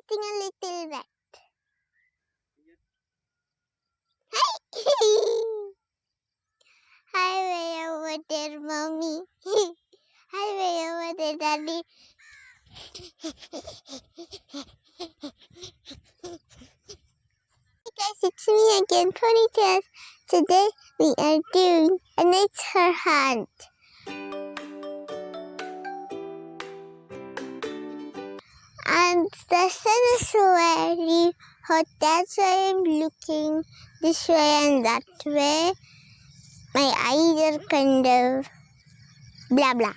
getting a little wet. Hi, way over there, mommy. Hi, way over there, daddy. Hey guys, it's me again, Riyas. Today we are doing a nature hunt. And the sun is very hot, that's why I'm looking this way and that way. My eyes are kind of blah blah.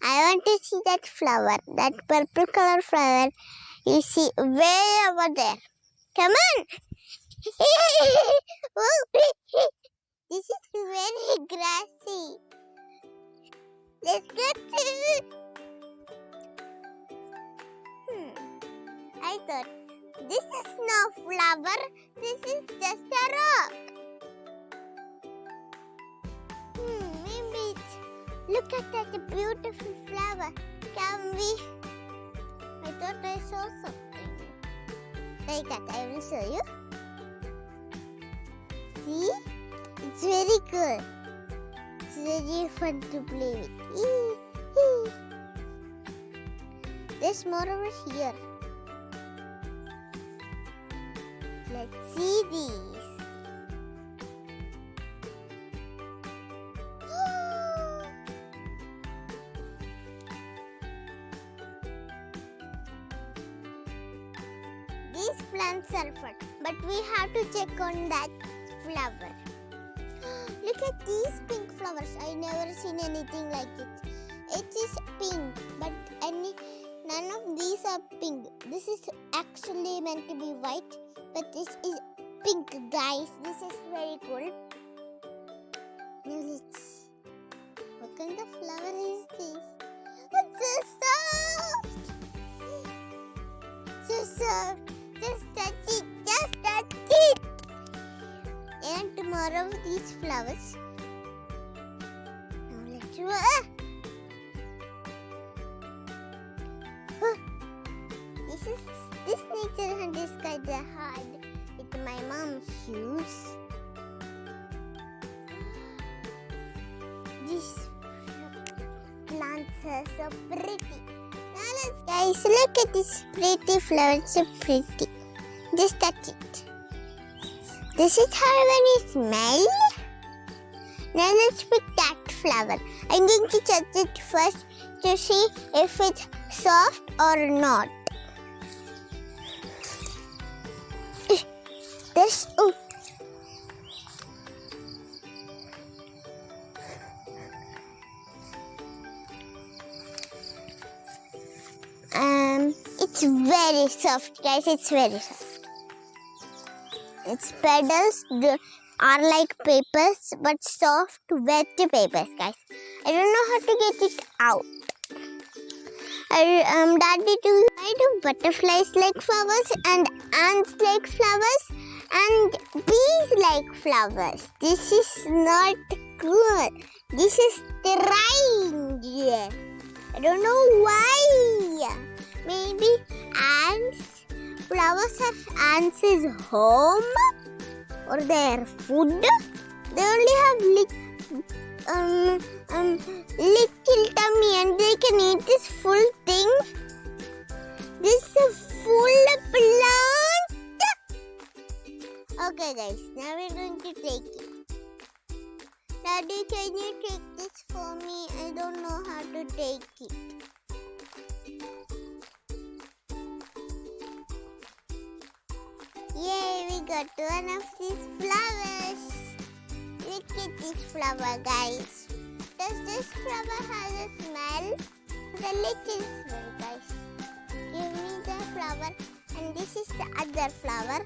I want to see that flower, that purple color flower you see way over there. Come on! This is very grassy. Let's get it. I thought this is no flower, this is just a rock. Maybe it's, look at that beautiful flower. Can we? I thought I saw something. Like that, I will show you. See? It's very cool. It's very fun to play with. There's more over here. Let's see these. These plants are fun, but we have to check on that flower. Look at these pink flowers. I never seen anything like it. It is pink, but none of these are pink. This is actually meant to be white, but this is pink, guys. This is very cool. Now let's see. What kind of flower is this? It's so soft. So soft. Just touch it. Just touch it. And more of these flowers. Now let's go. This nature hunt is kind of hard with my mom's shoes. These plants are so pretty. Now guys, look at this pretty flower. It's so pretty. Just touch it. This is how it smells. Now let's pick that flower. I'm going to touch it first to see if it's soft or not. This it's very soft, guys. It's very soft. Its petals are like papers, but soft, wet papers, guys. I don't know how to get it out. Daddy, I do butterflies like flowers and ants like flowers and bees like flowers. This is not good. This is strange. I don't know why. Maybe ants, flowers are ants' home or their food. They only have little tummy and they can eat this full thing. This is a full plant. Okay guys, now we're going to take it. Daddy, can you take this for me? I don't know how to take it. Yay, we got one of these flowers. Look at this flower, guys. Does this flower have a smell? The little smell, guys. Give me the flower, and this is the other flower.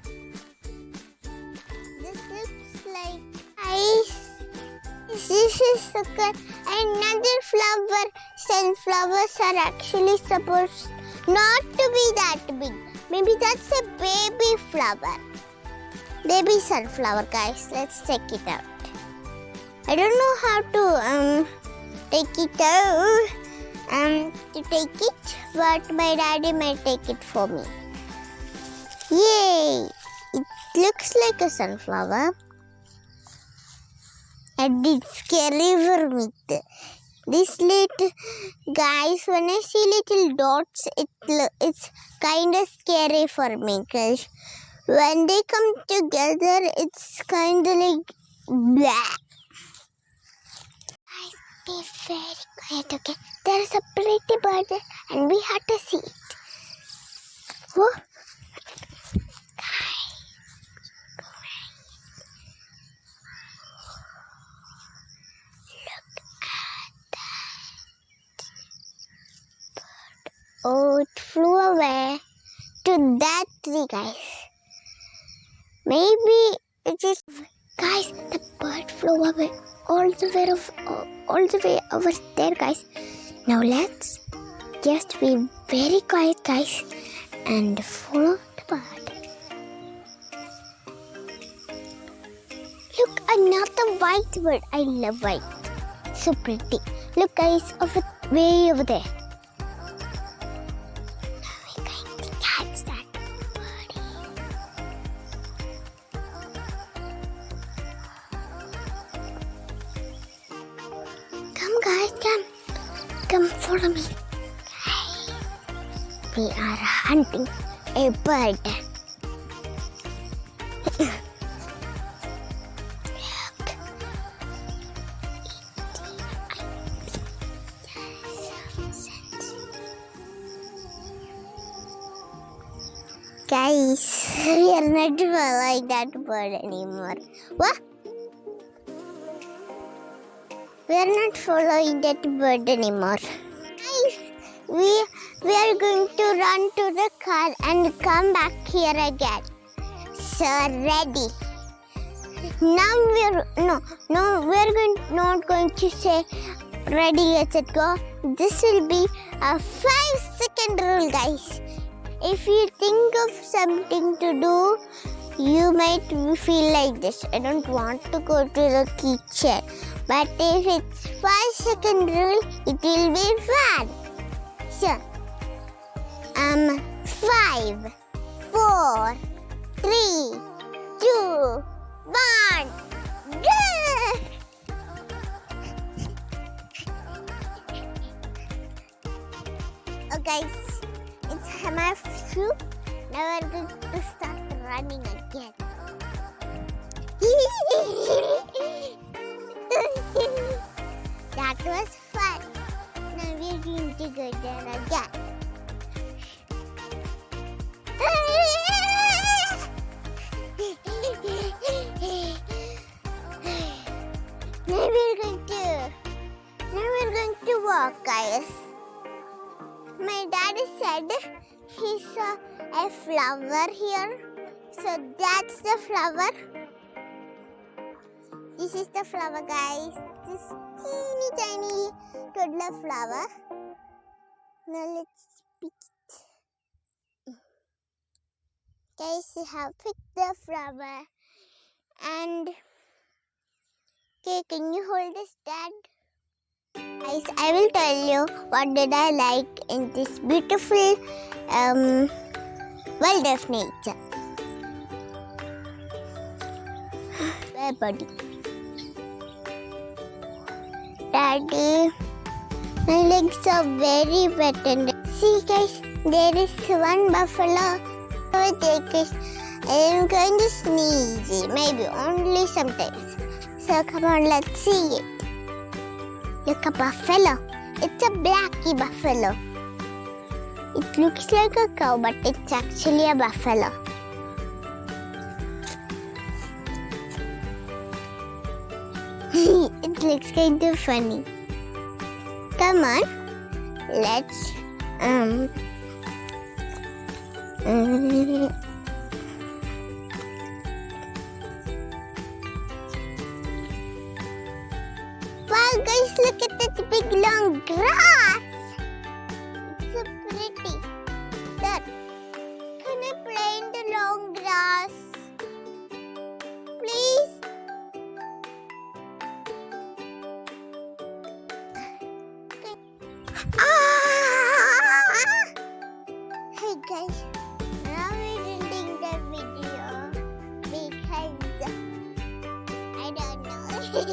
This looks like ice. This is so good. Another flower. Sunflowers are actually supposed not to be that big. Maybe that's a baby flower. Baby sunflower, guys. Let's check it out. I don't know how to take it out. To take it. but my daddy might take it for me. Yay! It looks like a sunflower. And it's scary for me. This little guys, when I see little dots, it's kind of scary for me because when they come together, it's kind of like blah. Guys, be very quiet, okay? There is a pretty bird and we have to see it. Whoa. Oh, it flew away to that tree, guys. Maybe it is. Guys, the bird flew away all the way over there, guys. Now let's just be very quiet, guys, and follow the bird. Look, another white bird. I love white. So pretty. Look, guys, way over there. Guys, come follow me. We are hunting a bird. Guys, we are not following that bird anymore. What? We are not following that bird anymore. Guys, we are going to run to the car and come back here again. So ready. Now we're not going to say ready, let's go. This will be a 5-second rule, guys. If you think of something to do, you might feel like this. I don't want to go to the kitchen. But if it's 5-second rule, it will be fun. So, 5, 4, 3, 2, 1, go! Oh guys, it's my shoe. Now we're going to start running again. That was fun. Now we're going to go there again. Now we're going to walk, guys. My daddy said he saw a flower here. So that's the flower. This is the flower, guys. This teeny tiny toddler flower. Now let's pick it. Guys, we have picked the flower. And okay, can you hold this, Dad? Guys, I will tell you what did I like in this beautiful world of nature. Where buddy? Daddy, my legs are very wet and see, guys, there is one buffalo. I am going to sneeze, maybe only sometimes. So come on, let's see it. Look, a buffalo. It's a blacky buffalo. It looks like a cow, but it's actually a buffalo. It looks kind of funny. Come on, let's Wow, guys, look at that big long grass. It's so pretty. Dad, can I play in the long grass? Please? Ah! Guys,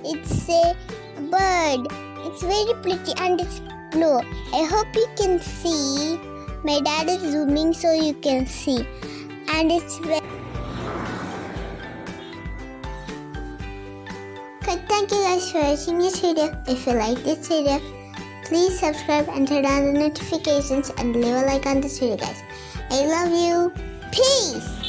it's a bird. It's very pretty and it's blue. I hope you can see. My dad is zooming so you can see. And it's very... Okay, thank you guys for watching this video. If you like this video, please subscribe and turn on the notifications and leave a like on this video, guys. I love you. Peace.